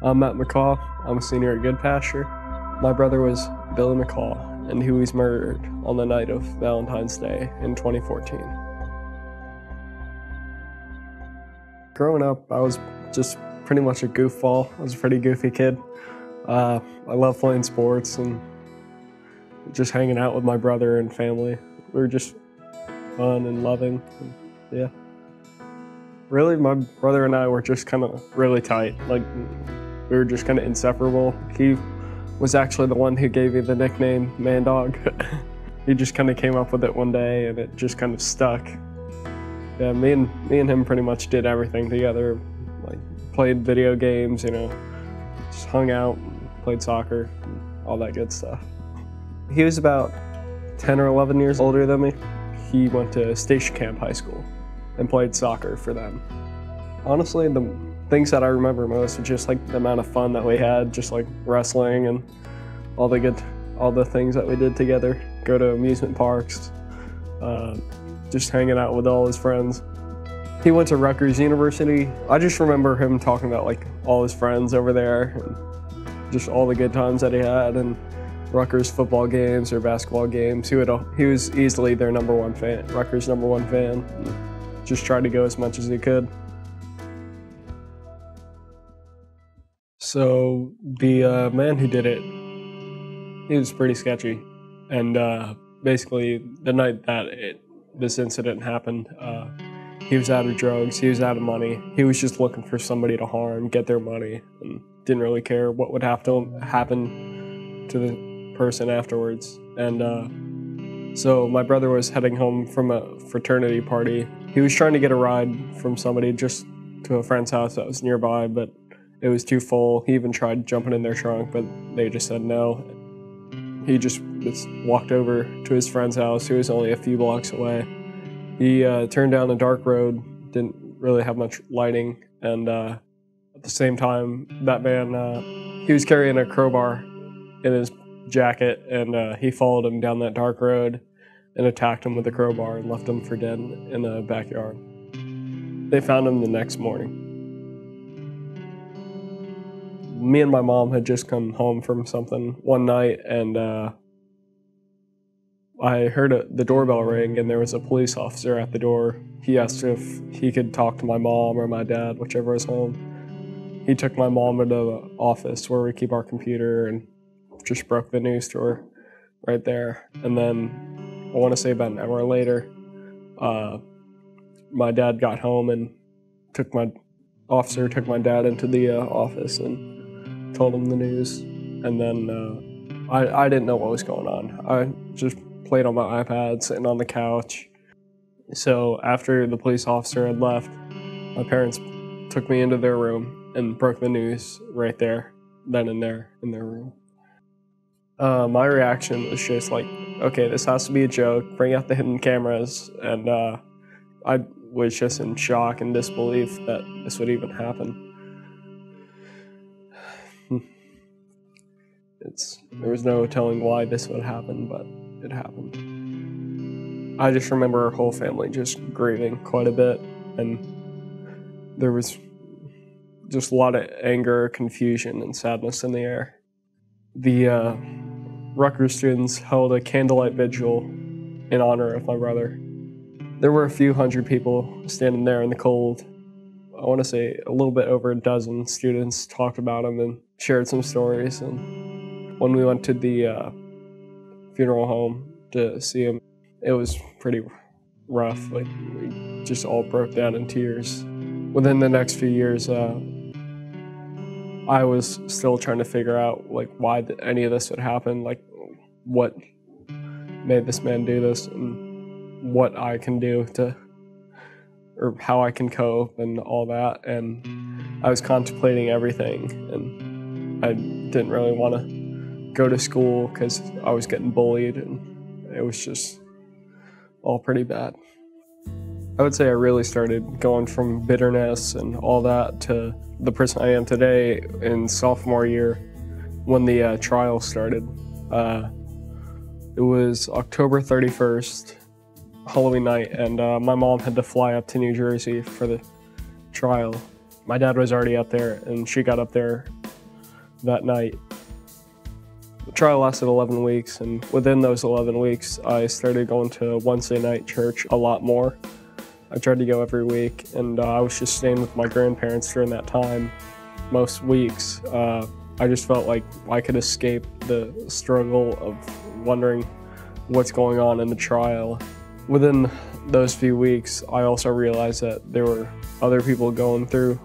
I'm Matt McCaw. I'm a senior at Goodpasture. My brother was Billy McCaw, and he was murdered on the night of Valentine's Day in 2014. Growing up, I was just pretty much a goofball. I was a pretty goofy kid. I loved playing sports and just hanging out with my brother and family. We were just fun and loving, and yeah. Really, my brother and I were just kind of really tight. Like, we were just kind of inseparable. He was actually the one who gave me the nickname Man Dog. He just kind of came up with it one day and it just kind of stuck. Yeah, me and him pretty much did everything together. Like, played video games, you know, just hung out, played soccer, all that good stuff. He was about 10 or 11 years older than me. He went to Station Camp High School and played soccer for them. Honestly, the things that I remember most are just like the amount of fun that we had, just like wrestling and all the things that we did together. Go to amusement parks, just hanging out with all his friends. He went to Rutgers University. I just remember him talking about like all his friends over there and just all the good times that he had, and Rutgers football games or basketball games. He was easily their #1 fan, Rutgers #1 fan. And just tried to go as much as he could. So the man who did it, he was pretty sketchy. And basically the night that this incident happened, he was out of drugs, he was out of money. He was just looking for somebody to harm, get their money, and didn't really care what would have to happen to the person afterwards. And so my brother was heading home from a fraternity party. He was trying to get a ride from somebody just to a friend's house that was nearby, but it was too full. He even tried jumping in their trunk, but they just said no. He just walked over to his friend's house, who was only a few blocks away. He turned down a dark road, didn't really have much lighting, and at the same time, that man, he was carrying a crowbar in his jacket, and he followed him down that dark road and attacked him with the crowbar and left him for dead in the backyard. They found him the next morning. Me and my mom had just come home from something one night, and I heard the doorbell ring, and there was a police officer at the door. He asked if he could talk to my mom or my dad, whichever was home. He took my mom into the office where we keep our computer and just broke the news to her right there. And then I want to say about an hour later, my dad got home and took my dad into the office and told him the news. And then I didn't know what was going on. I just played on my iPad, sitting on the couch. So after the police officer had left, my parents took me into their room and broke the news right there, then and there, in their room. My reaction was just like, okay, this has to be a joke, bring out the hidden cameras, and I was just in shock and disbelief that this would even happen. There was no telling why this would happen, but it happened. I just remember our whole family just grieving quite a bit, and there was just a lot of anger, confusion, and sadness in the air. The Rutgers students held a candlelight vigil in honor of my brother. There were a few hundred people standing there in the cold. I want to say a little bit over a dozen students talked about him and shared some stories. And when we went to the funeral home to see him, it was pretty rough. Like, we just all broke down in tears. Within the next few years, I was still trying to figure out like why any of this would happen, like what made this man do this, and what I can do or how I can cope and all that. And I was contemplating everything, and I didn't really want to go to school because I was getting bullied, and it was just all pretty bad. I would say I really started going from bitterness and all that to the person I am today in sophomore year when the trial started. It was October 31st, Halloween night, and my mom had to fly up to New Jersey for the trial. My dad was already up there, and she got up there that night. The trial lasted 11 weeks, and within those 11 weeks, I started going to Wednesday night church a lot more. I tried to go every week, and I was just staying with my grandparents during that time. Most weeks, I just felt like I could escape the struggle of wondering what's going on in the trial. Within those few weeks, I also realized that there were other people going through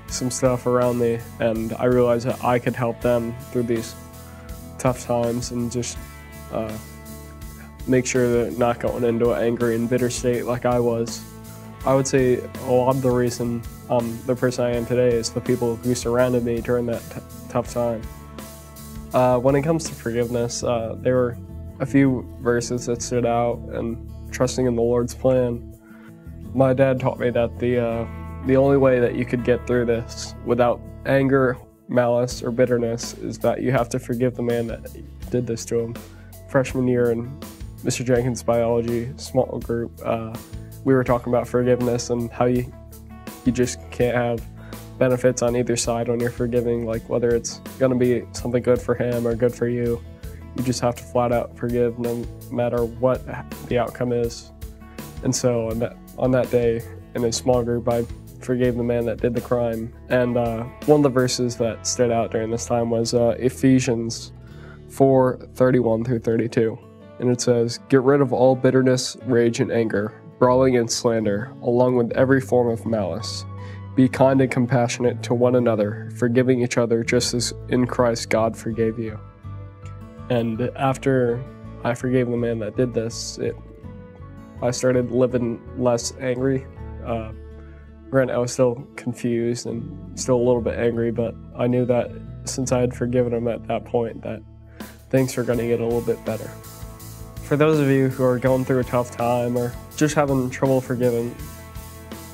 some stuff around me, and I realized that I could help them through these tough times and just make sure they're not going into an angry and bitter state like I was. I would say a lot of the reason I'm the person I am today is the people who surrounded me during that tough time. When it comes to forgiveness, there were a few verses that stood out, and trusting in the Lord's plan. My dad taught me that the only way that you could get through this without anger, malice, or bitterness is that you have to forgive the man that did this to him. Freshman year in Mr. Jenkins' biology small group, we were talking about forgiveness and how you just can't have benefits on either side when you're forgiving, like whether it's gonna be something good for him or good for you. You just have to flat out forgive no matter what the outcome is. And so on that day in a small group, I forgave the man that did the crime. And one of the verses that stood out during this time was Ephesians 4:31 through 32. And it says, "Get rid of all bitterness, rage, and anger, brawling and slander, along with every form of malice. Be kind and compassionate to one another, forgiving each other just as in Christ God forgave you." And after I forgave the man that did this, I started living less angry. Granted, I was still confused and still a little bit angry, but I knew that since I had forgiven him at that point, that things were going to get a little bit better. For those of you who are going through a tough time or just having trouble forgiving,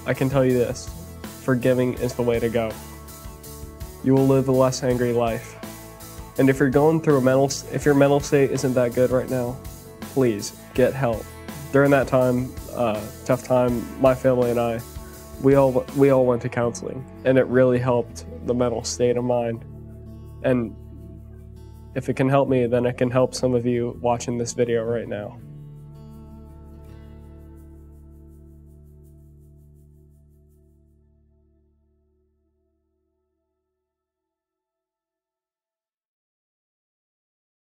I can tell you this: forgiving is the way to go. You will live a less angry life. And if you're going through if your mental state isn't that good right now, please get help. During that time, tough time, my family and I, we all went to counseling, and it really helped the mental state of mind. And if it can help me, then it can help some of you watching this video right now.